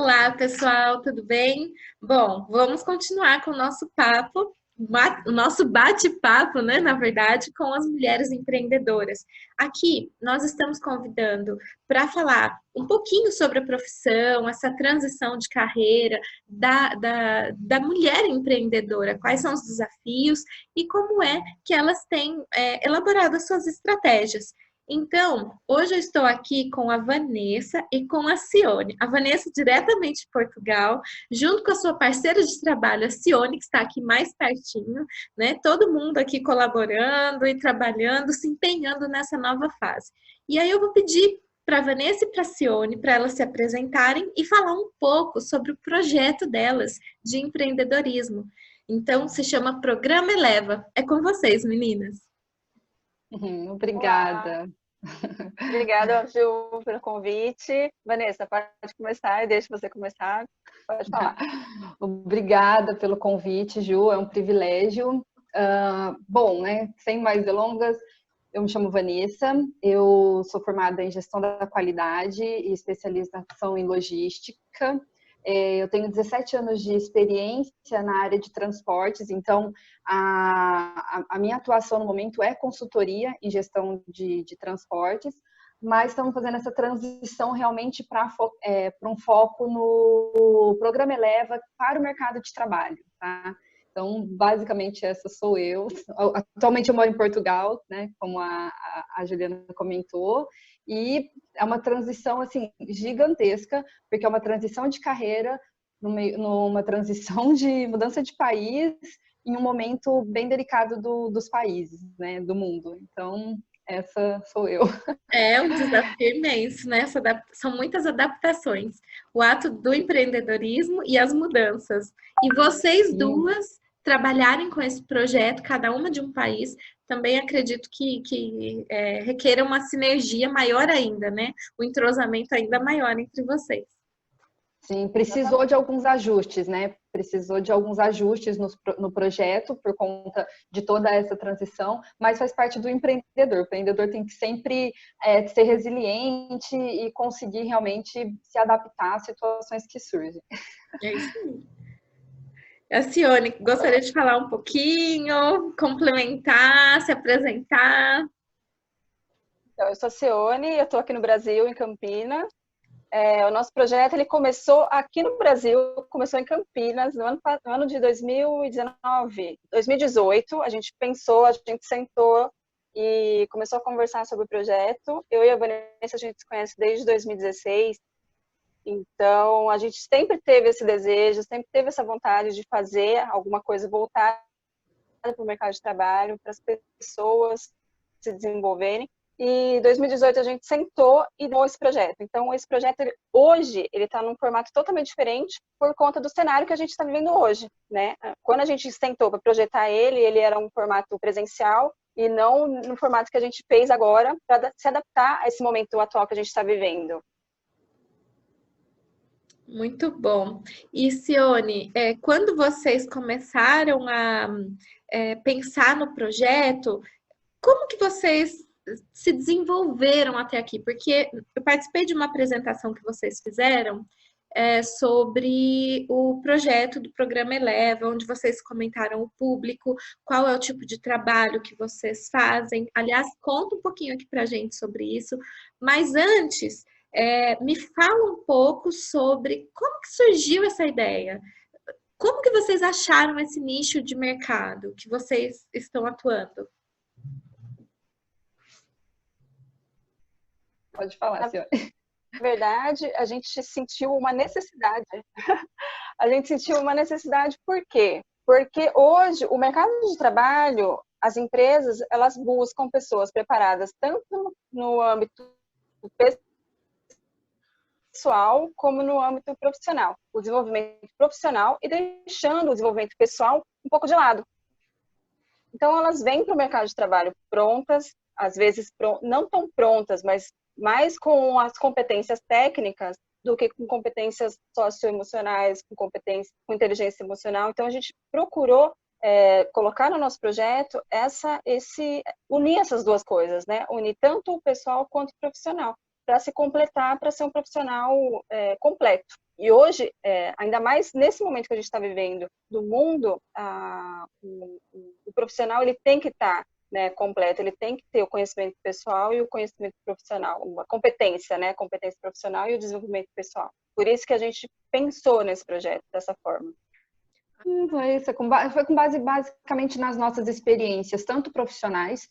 Olá, pessoal, tudo bem? Bom, vamos continuar com o nosso papo, o nosso bate-papo, né, na verdade, com as mulheres empreendedoras. Aqui, nós estamos convidando para falar um pouquinho sobre a profissão, essa transição de carreira da mulher empreendedora, quais são os desafios e como é que elas têm elaborado as suas estratégias. Então, hoje eu estou aqui com a Vanessa e com a Cione. A Vanessa, diretamente de Portugal, junto com a sua parceira de trabalho, a Cione, que está aqui mais pertinho, né? Todo mundo aqui colaborando e trabalhando, se empenhando nessa nova fase. E aí eu vou pedir para a Vanessa e para a Cione, para elas se apresentarem e falar um pouco sobre o projeto delas de empreendedorismo. Então, se chama Programa Eleva. É com vocês, meninas. Obrigada. Obrigada, Ju, pelo convite. Vanessa, pode começar, eu deixo você começar. Pode falar. Obrigada pelo convite, Ju, é um privilégio. Bom, né, sem mais delongas, eu me chamo Vanessa, eu sou formada em gestão da qualidade e especialização em logística. Eu tenho 17 anos de experiência na área de transportes, então a minha atuação no momento é consultoria em gestão de transportes, mas estamos fazendo essa transição realmente para um foco no Programa Eleva para o mercado de trabalho, tá? Então, basicamente, essa sou eu. Atualmente eu moro em Portugal, né, como a Juliana comentou, e é uma transição assim gigantesca, porque é uma transição de carreira, numa transição de mudança de país, em um momento bem delicado dos países, né, do mundo. Então, essa sou eu. É um desafio imenso, né? São muitas adaptações. O ato do empreendedorismo e as mudanças. E vocês duas trabalharem com esse projeto, cada uma de um país, também acredito que requer uma sinergia maior ainda, né? O entrosamento ainda maior entre vocês. Sim, precisou de alguns ajustes, né? Precisou de alguns ajustes no projeto por conta de toda essa transição, mas faz parte do empreendedor. O empreendedor tem que sempre ser resiliente e conseguir realmente se adaptar às situações que surgem. É isso aí. A Cione, gostaria de falar um pouquinho, complementar, se apresentar. Então, eu sou a Cione, eu estou aqui no Brasil, em Campinas. O nosso projeto ele começou aqui no Brasil, começou em Campinas, no ano de 2019. 2018, a gente pensou, a gente sentou e começou a conversar sobre o projeto. Eu e a Vanessa, a gente se conhece desde 2016. Então, a gente sempre teve esse desejo, sempre teve essa vontade de fazer alguma coisa voltada para o mercado de trabalho, para as pessoas se desenvolverem. E em 2018 a gente sentou e deu esse projeto. Então, esse projeto, hoje, ele está num formato totalmente diferente por conta do cenário que a gente está vivendo hoje, né? Quando a gente sentou para projetar ele era um formato presencial e não no formato que a gente fez agora para se adaptar a esse momento atual que a gente está vivendo. Muito bom. E, Cione, quando vocês começaram a pensar no projeto, como que vocês se desenvolveram até aqui? Porque eu participei de uma apresentação que vocês fizeram sobre o projeto do Programa Eleva, onde vocês comentaram o público, qual é o tipo de trabalho que vocês fazem. Aliás, conta um pouquinho aqui para a gente sobre isso. Mas antes, me fala um pouco sobre como que surgiu essa ideia. Como que vocês acharam esse nicho de mercado que vocês estão atuando? Pode falar, senhora. Na verdade, a gente sentiu uma necessidade. A gente sentiu uma necessidade por quê? Porque hoje o mercado de trabalho, as empresas, elas buscam pessoas preparadas tanto no âmbito pessoal como no âmbito profissional. O desenvolvimento profissional e deixando o desenvolvimento pessoal um pouco de lado. Então, elas vêm para o mercado de trabalho prontas, às vezes não tão prontas, mas mais com as competências técnicas do que com competências socioemocionais, com inteligência emocional. Então, a gente procurou colocar no nosso projeto unir essas duas coisas, né? Unir tanto o pessoal quanto o profissional, para se completar, para ser um profissional completo, E hoje, ainda mais nesse momento que a gente está vivendo do mundo, o profissional ele tem que estar, né, completo, ele tem que ter o conhecimento pessoal e o conhecimento profissional, uma competência, né, competência profissional e o desenvolvimento pessoal. Por isso que a gente pensou nesse projeto dessa forma. Foi com base basicamente nas nossas experiências, tanto profissionais,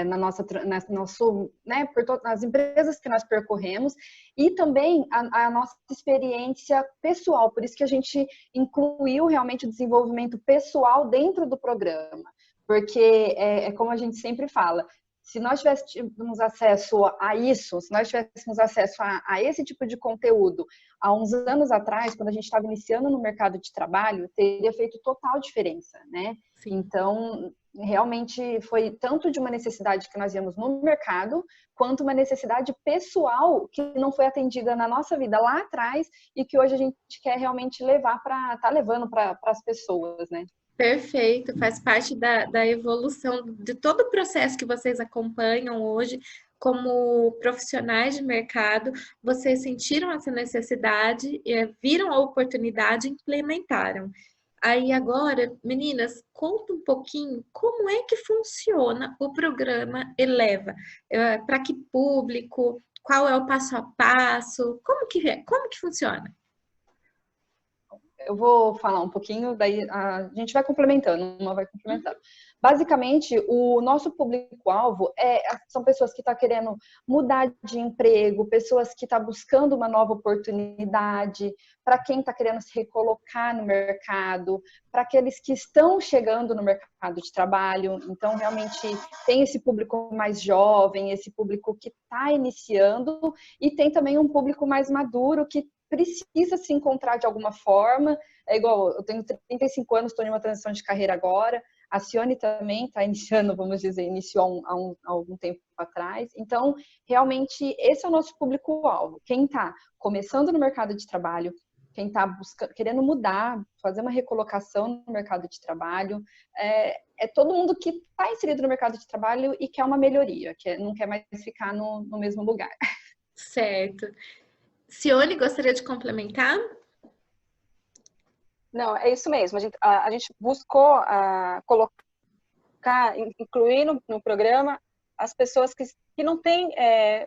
nas empresas que nós percorremos, e também a nossa experiência pessoal. Por isso que a gente incluiu realmente o desenvolvimento pessoal dentro do programa. Porque como a gente sempre fala, se nós tivéssemos acesso a isso, se nós tivéssemos acesso a esse tipo de conteúdo há uns anos atrás, quando a gente estava iniciando no mercado de trabalho, teria feito total diferença, né? Sim. Então, realmente foi tanto de uma necessidade que nós vimos no mercado, quanto uma necessidade pessoal que não foi atendida na nossa vida lá atrás e que hoje a gente quer realmente levar levando para as pessoas, né? Perfeito, faz parte da evolução de todo o processo que vocês acompanham hoje como profissionais de mercado. Vocês sentiram essa necessidade, viram a oportunidade e implementaram. Aí agora, meninas, conta um pouquinho como é que funciona o programa Eleva. Para que público? Qual é o passo a passo? Como que funciona? Eu vou falar um pouquinho, daí a gente vai complementando, uma vai complementando. Basicamente, o nosso público-alvo são pessoas que estão querendo mudar de emprego, pessoas que estão buscando uma nova oportunidade, para quem está querendo se recolocar no mercado, para aqueles que estão chegando no mercado de trabalho. Então, realmente, tem esse público mais jovem, esse público que está iniciando, e tem também um público mais maduro que precisa se encontrar de alguma forma. É igual, eu tenho 35 anos, estou em uma transição de carreira agora. A Cione também está iniciando, vamos dizer, iniciou há algum tempo atrás. Então, realmente, esse é o nosso público-alvo. Quem está começando no mercado de trabalho, quem está querendo mudar, fazer uma recolocação no mercado de trabalho, é todo mundo que está inserido no mercado de trabalho e quer uma melhoria, que não quer mais ficar no mesmo lugar. Certo. Cione, gostaria de complementar? Não, é isso mesmo. A gente buscou incluir no programa as pessoas que não têm,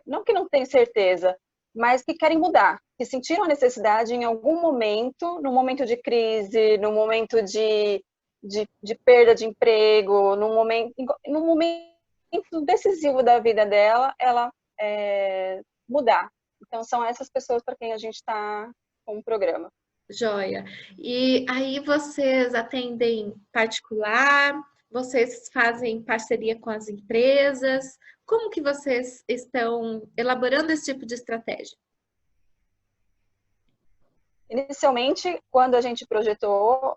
não que não têm certeza, mas que querem mudar, que sentiram a necessidade em algum momento, no momento de crise, no momento de perda de emprego, no momento decisivo da vida dela, ela mudar. Então, são essas pessoas para quem a gente está com o programa. Joia. E aí vocês atendem particular? Vocês fazem parceria com as empresas? Como que vocês estão elaborando esse tipo de estratégia? Inicialmente, quando a gente projetou,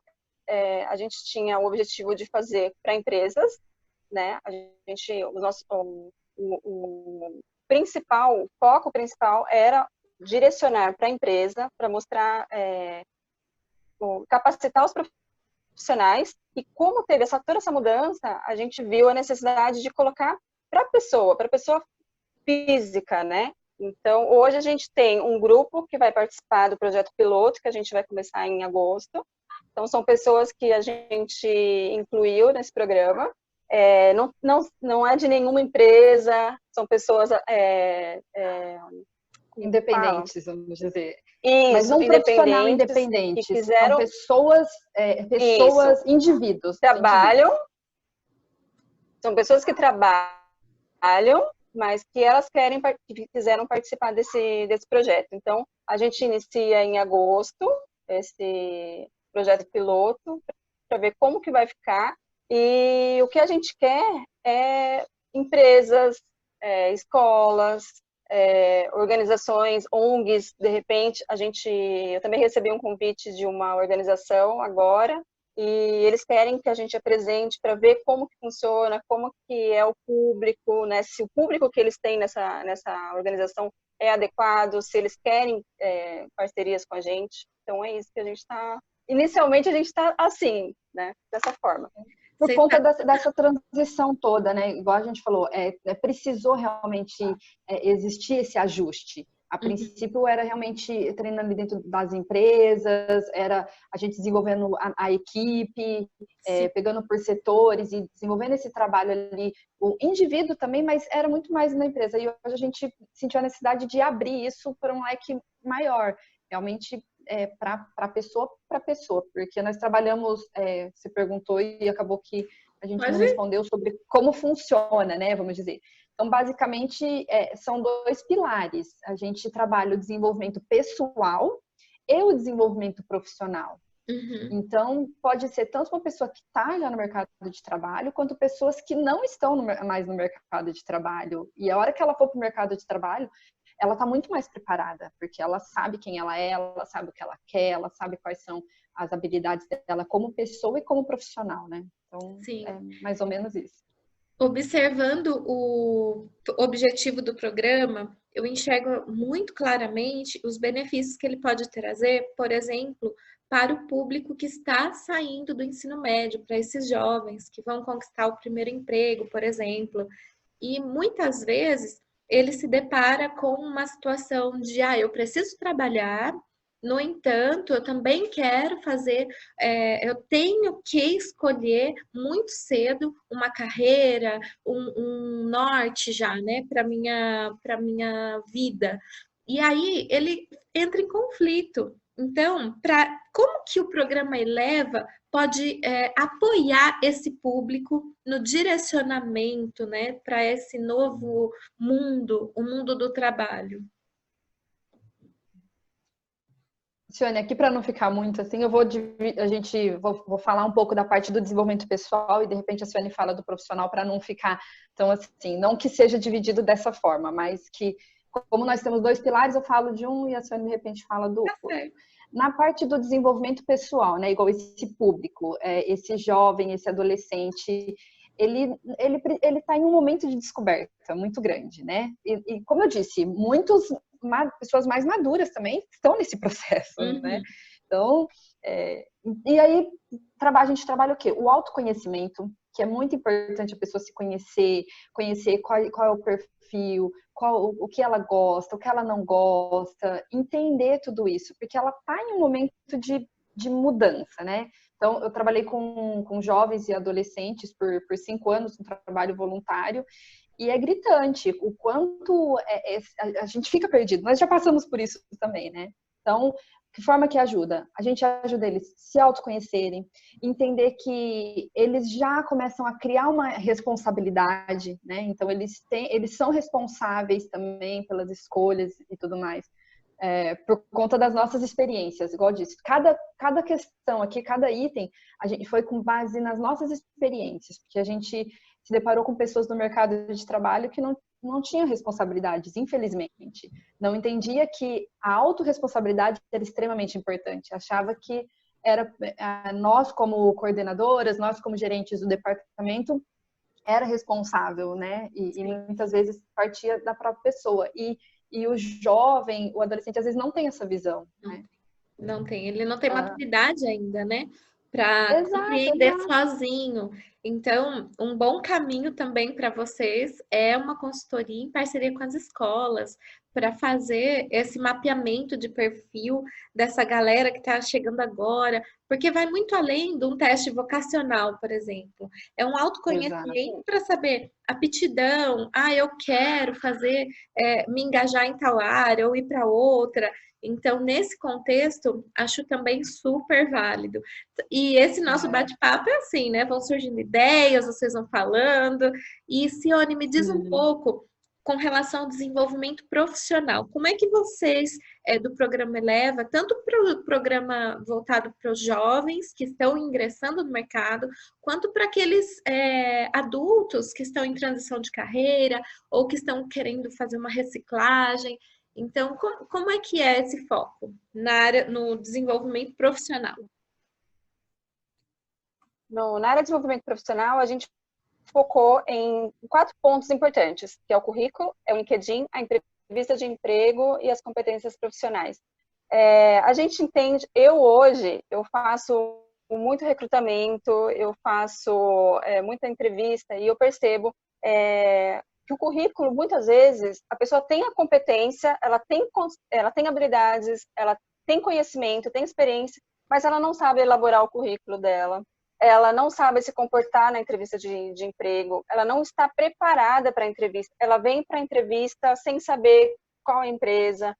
a gente tinha o objetivo de fazer para empresas, né? O foco principal era direcionar para a empresa, para mostrar, capacitar os profissionais, e como teve toda essa mudança, a gente viu a necessidade de colocar para a pessoa física, né? Então, hoje a gente tem um grupo que vai participar do projeto piloto, que a gente vai começar em agosto. Então, são pessoas que a gente incluiu nesse programa. Não é de nenhuma empresa, são pessoas independentes, vamos dizer. Isso, mas não profissional independentes, que quiseram... são pessoas, indivíduos. Trabalham, são pessoas que trabalham, mas que elas quiseram participar desse projeto. Então, a gente inicia em agosto esse projeto piloto, para ver como que vai ficar. E o que a gente quer é empresas, escolas, organizações, ONGs. De repente, eu também recebi um convite de uma organização agora, e eles querem que a gente apresente para ver como que funciona, como que é o público, né? Se o público que eles têm nessa organização é adequado, se eles querem parcerias com a gente. Então, é isso que a gente está... Inicialmente, a gente está assim, né? Dessa forma. Por conta dessa transição toda, né? Igual a gente falou, precisou realmente existir esse ajuste. A princípio era realmente treinando dentro das empresas, era a gente desenvolvendo a equipe, pegando por setores e desenvolvendo esse trabalho ali, o indivíduo também, mas era muito mais na empresa. E hoje a gente sentiu a necessidade de abrir isso para um leque maior, realmente para pessoa, porque nós trabalhamos, você perguntou e acabou que a gente não respondeu sobre como funciona, né, vamos dizer. Então, basicamente, são dois pilares. A gente trabalha o desenvolvimento pessoal e o desenvolvimento profissional. Uhum. Então, pode ser tanto uma pessoa que está já no mercado de trabalho, quanto pessoas que não estão mais no mercado de trabalho. E a hora que ela for para o mercado de trabalho, ela está muito mais preparada, porque ela sabe quem ela é, ela sabe o que ela quer, ela sabe quais são as habilidades dela como pessoa e como profissional, né? Então, Sim. é mais ou menos isso. Observando o objetivo do programa, eu enxergo muito claramente os benefícios que ele pode trazer, por exemplo, para o público que está saindo do ensino médio, para esses jovens que vão conquistar o primeiro emprego, por exemplo. E muitas vezes ele se depara com uma situação de, eu preciso trabalhar, no entanto, eu também quero fazer, eu tenho que escolher muito cedo uma carreira, um norte já, né, para minha vida. E aí ele entra em conflito. Então, como que o programa Eleva pode apoiar esse público no direcionamento, né, para esse novo mundo, o mundo do trabalho? Cione, aqui para não ficar muito assim, vou falar um pouco da parte do desenvolvimento pessoal e de repente a Cione fala do profissional para não ficar tão assim, não que seja dividido dessa forma, mas que como nós temos dois pilares, eu falo de um e a Cione de repente fala do outro. Na parte do desenvolvimento pessoal, né, igual esse público, esse jovem, esse adolescente, ele está em um momento de descoberta muito grande, né? E como eu disse, pessoas mais maduras também estão nesse processo, né? Então, e aí a gente trabalha o quê? O autoconhecimento, que é muito importante a pessoa se conhecer qual é o perfil, o que ela gosta, o que ela não gosta, entender tudo isso, porque ela está em um momento de mudança, né? Então, eu trabalhei com jovens e adolescentes por 5 anos, um trabalho voluntário, e é gritante o quanto a gente fica perdido. Nós já passamos por isso também, né? Então, que forma que ajuda? A gente ajuda eles a se autoconhecerem, entender que eles já começam a criar uma responsabilidade, né? Então, eles são responsáveis também pelas escolhas e tudo mais. Por conta das nossas experiências, igual eu disse, cada questão aqui, cada item, a gente foi com base nas nossas experiências, porque a gente se deparou com pessoas no mercado de trabalho que não tinham responsabilidades, infelizmente. Não entendia que a autorresponsabilidade era extremamente importante. Achava que era nós como coordenadoras, nós como gerentes do departamento, era responsável, né? E muitas vezes partia da própria pessoa. E o jovem, o adolescente, às vezes não tem essa visão, né? Não tem, ele não tem maturidade ainda, né? Para compreender sozinho. Então, um bom caminho também para vocês é uma consultoria em parceria com as escolas, para fazer esse mapeamento de perfil dessa galera que está chegando agora, porque vai muito além de um teste vocacional, por exemplo. É um autoconhecimento para saber aptidão, eu quero fazer, me engajar em tal área ou ir para outra. Então, nesse contexto, acho também super válido. E esse nosso bate-papo é assim, né? Vão surgindo ideias, vocês vão falando. E, Cione, me diz um pouco com relação ao desenvolvimento profissional. Como é que vocês, do programa Eleva, tanto para o programa voltado para os jovens que estão ingressando no mercado, quanto para aqueles adultos que estão em transição de carreira ou que estão querendo fazer uma reciclagem. Então, como é que é esse foco no desenvolvimento profissional? Na área de desenvolvimento profissional, a gente focou em 4 pontos importantes, que é o currículo, é o LinkedIn, a entrevista de emprego e as competências profissionais. A gente entende, hoje, eu faço muito recrutamento, eu faço muita entrevista e eu percebo que o currículo, muitas vezes, a pessoa tem a competência, ela tem habilidades, ela tem conhecimento, tem experiência, mas ela não sabe elaborar o currículo dela, ela não sabe se comportar na entrevista de emprego, ela não está preparada para a entrevista, ela vem para a entrevista sem saber qual é a empresa,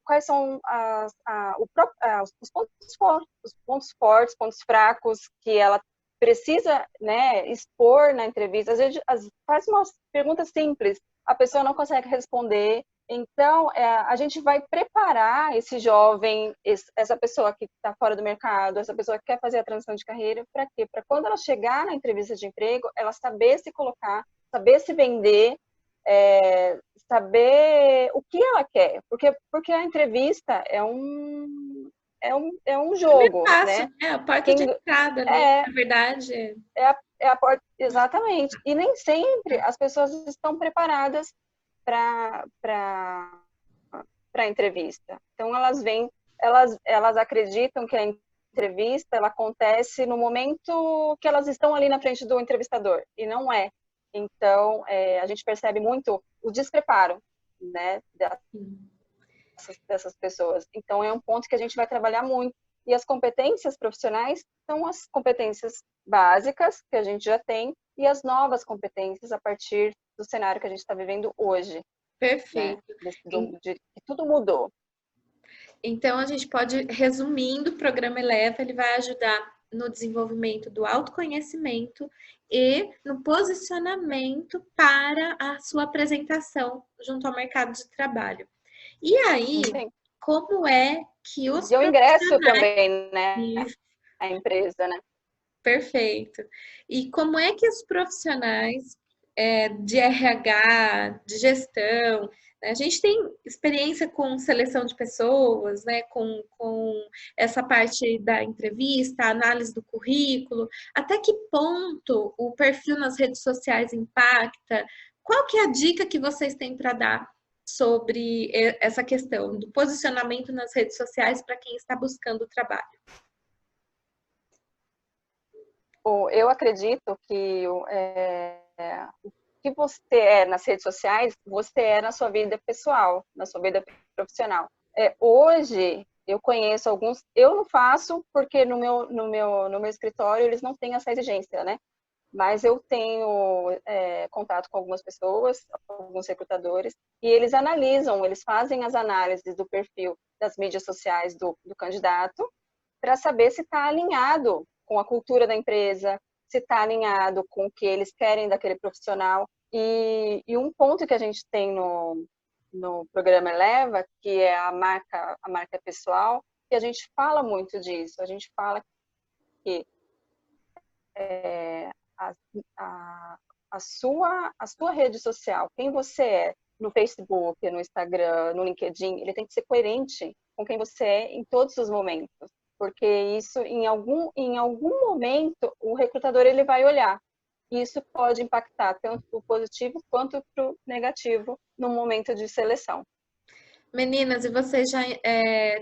quais são os pontos fortes, pontos fracos que ela precisa, né, expor na entrevista. Às vezes faz umas perguntas simples, a pessoa não consegue responder. Então, a gente vai preparar esse jovem, essa pessoa que está fora do mercado, essa pessoa que quer fazer a transição de carreira, para quê? Para quando ela chegar na entrevista de emprego, ela saber se colocar, saber se vender, saber o que ela quer. Porque a entrevista é um jogo, Fácil, né? a porta de entrada ali, na verdade. É a porta, exatamente. E nem sempre as pessoas estão preparadas para a entrevista. Então, elas acreditam que a entrevista ela acontece no momento que elas estão ali na frente do entrevistador, e não é. Então, a gente percebe muito o despreparo, né, dessas pessoas. Então, é um ponto que a gente vai trabalhar muito. E as competências profissionais são as competências básicas que a gente já tem e as novas competências a partir do cenário que a gente está vivendo hoje. Perfeito. Né? Que tudo mudou. Então, a gente pode, resumindo, o programa Eleva, ele vai ajudar no desenvolvimento do autoconhecimento e no posicionamento para a sua apresentação junto ao mercado de trabalho. E aí, como é que os e o ingresso também, né? A empresa, né? Perfeito. E como é que os profissionais de RH, de gestão, né? A gente tem experiência com seleção de pessoas, né? Com essa parte da entrevista, análise do currículo, até que ponto o perfil nas redes sociais impacta? Qual que é a dica que vocês têm para dar sobre essa questão do posicionamento nas redes sociais para quem está buscando trabalho? Eu acredito que o que você é nas redes sociais, você é na sua vida pessoal, na sua vida profissional. Hoje, eu conheço alguns, eu não faço porque no meu escritório eles não têm essa exigência, né? Mas eu tenho contato com algumas pessoas, alguns recrutadores, e eles analisam, eles fazem as análises do perfil das mídias sociais do candidato para saber se está alinhado com a cultura da empresa, se está alinhado com o que eles querem daquele profissional. E um ponto que a gente tem no programa Eleva, que é a marca pessoal, que a gente fala muito disso. A gente fala que a sua rede social, quem você é no Facebook, no Instagram, no LinkedIn, ele tem que ser coerente com quem você é em todos os momentos. Porque isso, em algum momento, o recrutador ele vai olhar. E isso pode impactar tanto o positivo quanto o negativo no momento de seleção. Meninas, e vocês já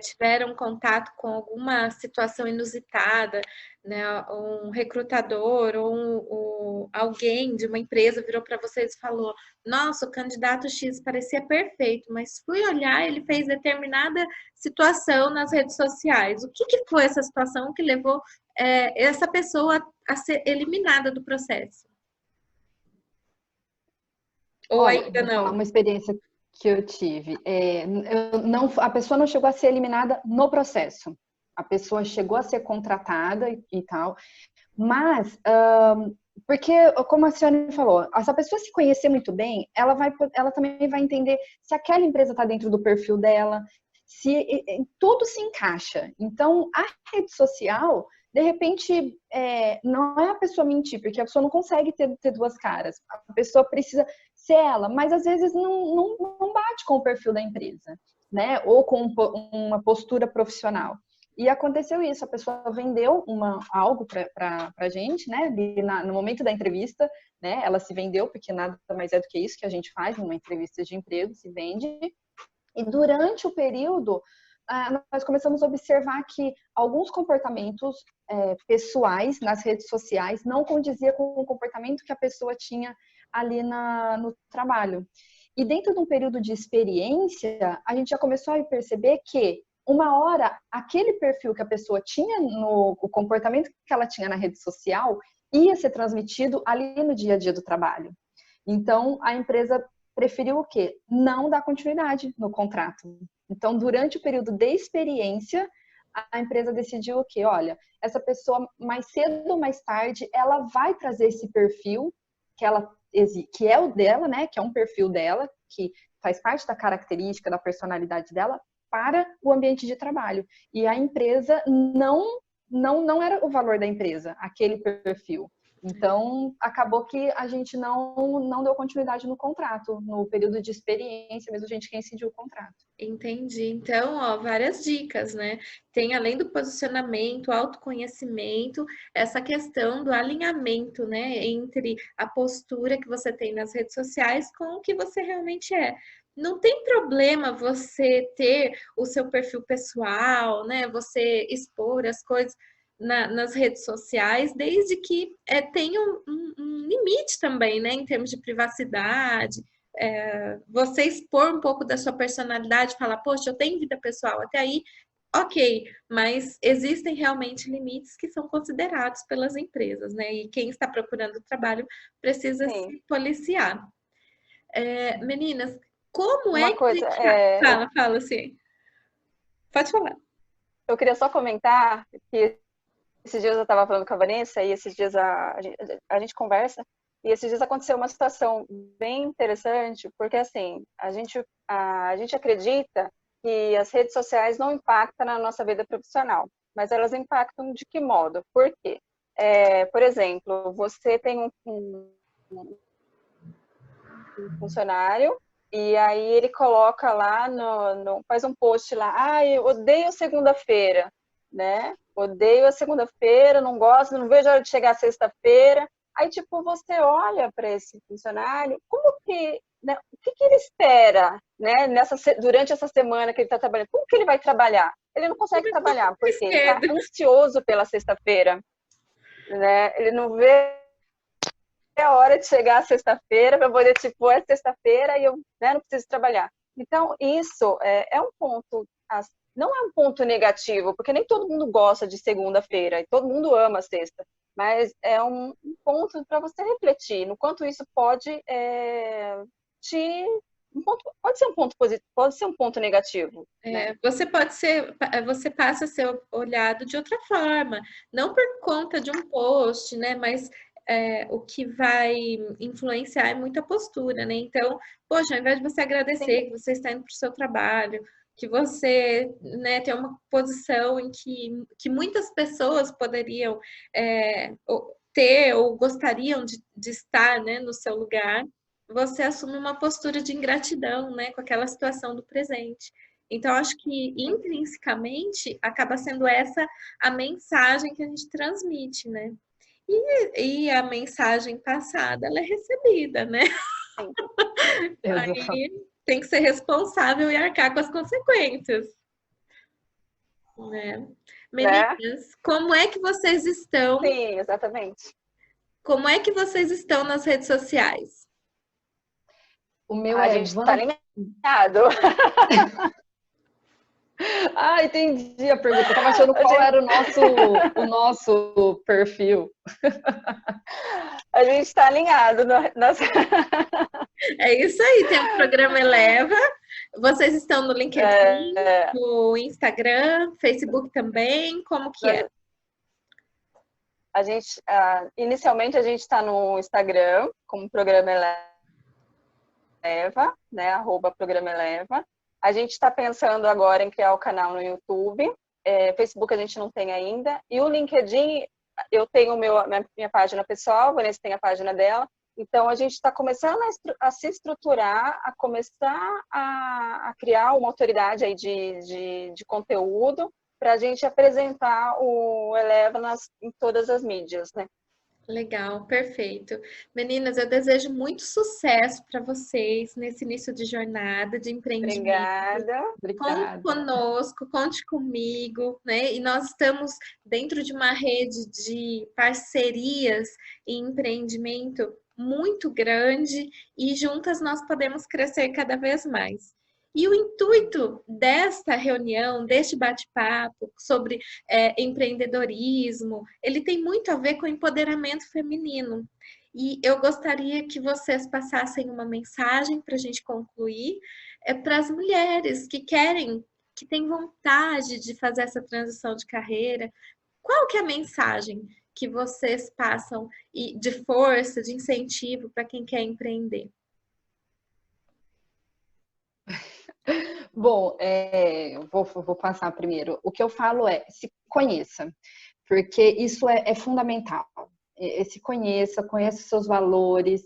tiveram contato com alguma situação inusitada, né? Um recrutador ou alguém de uma empresa virou para vocês e falou: nossa, o candidato X parecia perfeito, mas fui olhar, ele fez determinada situação nas redes sociais. O que foi essa situação que levou essa pessoa a ser eliminada do processo? Ou Olha, ainda vou falar não? uma experiência que eu tive. A pessoa não chegou a ser eliminada no processo. A pessoa chegou a ser contratada e tal, mas porque, como a Ciane falou, se a pessoa se conhecer muito bem, ela também vai entender se aquela empresa está dentro do perfil dela, se tudo se encaixa. Então, a rede social, de repente, não é a pessoa mentir, porque a pessoa não consegue ter duas caras. A pessoa precisa ser ela, mas às vezes não bate com o perfil da empresa, né? Ou com uma postura profissional. E aconteceu isso, a pessoa vendeu algo para a gente, né? No momento da entrevista, né? Ela se vendeu, porque nada mais é do que isso que a gente faz numa entrevista de emprego, se vende. E durante o período, nós começamos a observar que alguns comportamentos pessoais nas redes sociais não condizia com o comportamento que a pessoa tinha ali no trabalho. E dentro de um período de experiência, a gente já começou a perceber que uma hora aquele perfil que a pessoa tinha o comportamento que ela tinha na rede social ia ser transmitido ali no dia a dia do trabalho. Então, a empresa preferiu o quê? Não dar continuidade no contrato. Então, durante o período de experiência, a empresa decidiu o quê? Olha, essa pessoa mais cedo ou mais tarde, ela vai trazer esse perfil que é o dela, né? Que é um perfil dela, que faz parte da característica, da personalidade dela, para o ambiente de trabalho. E a empresa não era o valor da empresa, aquele perfil. Então, acabou que a gente não deu continuidade no contrato, no período de experiência, mesmo a gente que incidiu o contrato. Entendi. Então, ó, várias dicas, né? Tem, além do posicionamento, autoconhecimento, essa questão do alinhamento, né, entre a postura que você tem nas redes sociais com o que você realmente é. Não tem problema você ter o seu perfil pessoal, né? Você expor as coisas nas redes sociais, desde que tenha um limite também, né? Em termos de privacidade, você expor um pouco da sua personalidade, falar, poxa, eu tenho vida pessoal, até aí, ok, mas existem realmente limites que são considerados pelas empresas, né? E quem está procurando trabalho precisa se policiar. Meninas, como Uma é que... coisa, Fala assim. Pode falar. eu queria só comentar que esses dias eu estava falando com a Vanessa e esses dias a gente conversa e esses dias aconteceu uma situação bem interessante, porque assim, a gente acredita que as redes sociais não impactam na nossa vida profissional, mas elas impactam de que modo? Por quê? Por exemplo, você tem um funcionário e aí ele coloca lá, faz um post lá, eu odeio segunda-feira, né? Odeio a segunda-feira, não gosto, não vejo a hora de chegar a sexta-feira. Aí, tipo, você olha para esse funcionário, como que, né, o que ele espera, né, durante essa semana que ele está trabalhando? Como que ele vai trabalhar? Ele não consegue trabalhar, porque ele está ansioso pela sexta-feira, né? Ele não vê a hora de chegar a sexta-feira para poder, tipo, é sexta-feira e eu, né, não preciso trabalhar. Então, isso é um ponto, não é um ponto negativo, porque nem todo mundo gosta de segunda-feira e todo mundo ama a sexta, mas é um ponto para você refletir no quanto isso pode pode ser um ponto positivo, pode ser um ponto negativo. Né? Você passa a ser olhado de outra forma, não por conta de um post, né? Mas o que vai influenciar é muito a postura, né? Então, poxa, ao invés de você agradecer que você está indo para o seu trabalho, que você, né, tem uma posição em que muitas pessoas poderiam ter ou gostariam de estar, né, no seu lugar, você assume uma postura de ingratidão, né, com aquela situação do presente. Então, acho que intrinsecamente acaba sendo essa a mensagem que a gente transmite, né? E a mensagem passada, ela é recebida, né? Aí tem que ser responsável e arcar com as consequências. Né? Meninas, como é que vocês estão? Sim, exatamente. Como é que vocês estão nas redes sociais? O meu a gente está alinhado. Ah, entendi a pergunta. Eu estava achando qual era o nosso perfil. A gente está alinhado. É isso aí, tem o programa Eleva. Vocês estão no LinkedIn, no Instagram, Facebook também, como que é? A gente, inicialmente a gente está no Instagram, como Programa Eleva, né, @Programa Eleva. A gente está pensando agora em criar o canal no YouTube. Facebook a gente não tem ainda. E o LinkedIn, eu tenho minha página pessoal, a Vanessa tem a página dela. Então, a gente está começando a se estruturar, a começar a criar uma autoridade aí de conteúdo para a gente apresentar o Eleva em todas as mídias, né? Legal, perfeito. Meninas, eu desejo muito sucesso para vocês nesse início de jornada, de empreendimento. Obrigada. Conte conosco, conte comigo, né? E nós estamos dentro de uma rede de parcerias e empreendimento muito grande e juntas nós podemos crescer cada vez mais. E o intuito desta reunião, deste bate-papo sobre empreendedorismo, ele tem muito a ver com o empoderamento feminino. E eu gostaria que vocês passassem uma mensagem para a gente concluir, para as mulheres que querem, que têm vontade de fazer essa transição de carreira. Qual que é a mensagem que vocês passam de força, de incentivo para quem quer empreender? Bom, vou passar primeiro. O que eu falo é, se conheça, porque isso é fundamental. Se conheça os seus valores,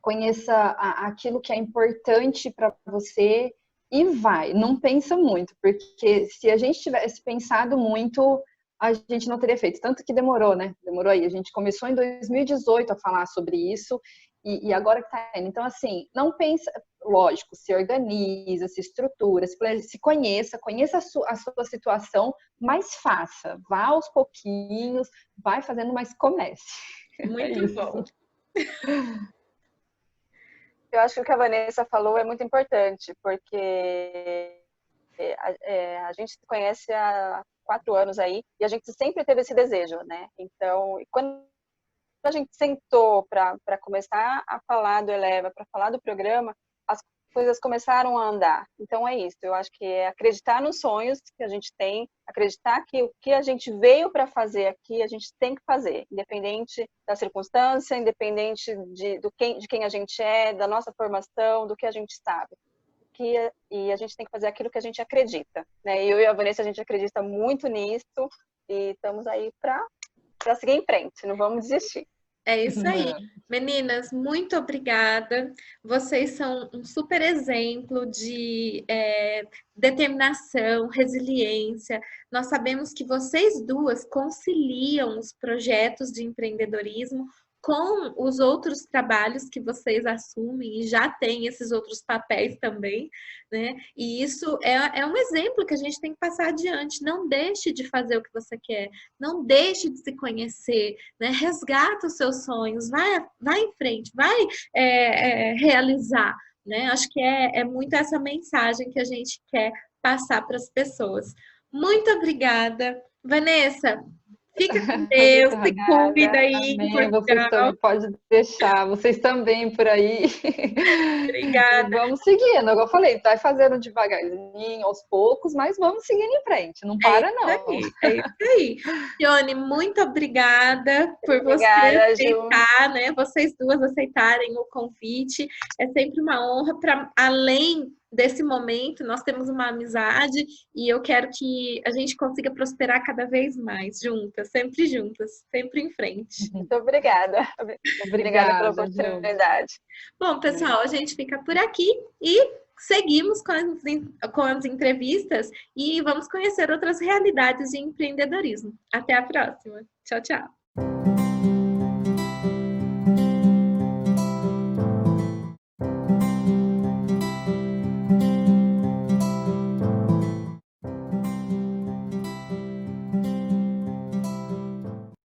conheça aquilo que é importante para você e vai. Não pensa muito, porque se a gente tivesse pensado muito, a gente não teria feito. Tanto que demorou, né? Demorou aí. A gente começou em 2018 a falar sobre isso e agora que tá indo. Então, assim, não pensa... Lógico, se organiza, se estrutura, se conheça a sua situação, mas faça. Vá aos pouquinhos, vai fazendo, mas comece. Muito bom. Eu acho que o que a Vanessa falou é muito importante, porque a gente se conhece há 4 anos aí e a gente sempre teve esse desejo, né? Então, quando a gente sentou para começar a falar do Eleva, para falar do programa, as coisas começaram a andar. Então é isso, eu acho que é acreditar nos sonhos que a gente tem, acreditar que o que a gente veio para fazer aqui, a gente tem que fazer, independente da circunstância, independente de quem a gente é, da nossa formação, do que a gente sabe. E a gente tem que fazer aquilo que a gente acredita, né? Eu e a Vanessa, a gente acredita muito nisso e estamos aí para seguir em frente, não vamos desistir. É isso aí. Meninas, muito obrigada. Vocês são um super exemplo de determinação, resiliência. Nós sabemos que vocês duas conciliam os projetos de empreendedorismo com os outros trabalhos que vocês assumem e já têm esses outros papéis também, né? E isso é um exemplo que a gente tem que passar adiante. Não deixe de fazer o que você quer, não deixe de se conhecer, né? Resgata os seus sonhos, vai em frente, vai realizar, né? Acho que é muito essa mensagem que a gente quer passar para as pessoas. Muito obrigada. Vanessa, fica com Deus, se cuida aí. Amém. Vocês também, pode deixar, vocês também por aí. Obrigada. E vamos seguindo, como eu falei, vai fazendo devagarzinho, aos poucos, mas vamos seguindo em frente, não para não. É isso aí. Tione, muito obrigada por você aceitar, né? Vocês duas aceitarem o convite. É sempre uma honra. Para além desse momento, nós temos uma amizade e eu quero que a gente consiga prosperar cada vez mais juntas, sempre em frente. Muito obrigada. Obrigada pela oportunidade. Bom, pessoal, a gente fica por aqui e seguimos com as entrevistas e vamos conhecer outras realidades de empreendedorismo. Até a próxima. Tchau, tchau.